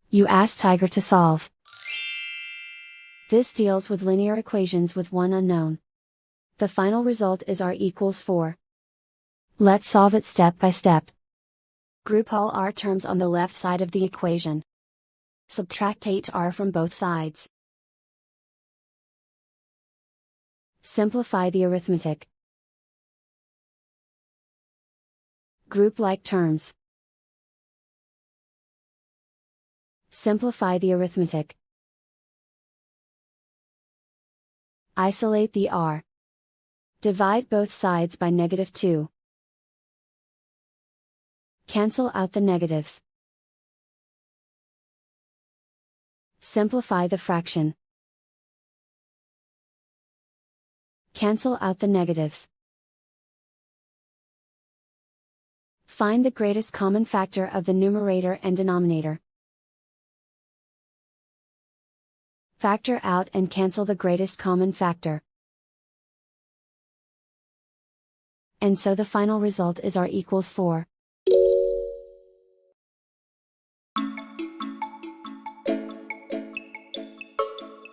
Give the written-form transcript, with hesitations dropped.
You ask Tiger to solve. This deals with linear equations with one unknown. The final result is r equals 4. Let's solve it step by step. Group all r terms on the left side of the equation. Subtract 8r from both sides. Simplify the arithmetic. Group like terms. Simplify the arithmetic. Isolate the r. Divide both sides by -2. Cancel out the negatives. Simplify the fraction. Cancel out the negatives. Find the greatest common factor of the numerator and denominator. Factor out and cancel the greatest common factor. And so the final result is r equals 4.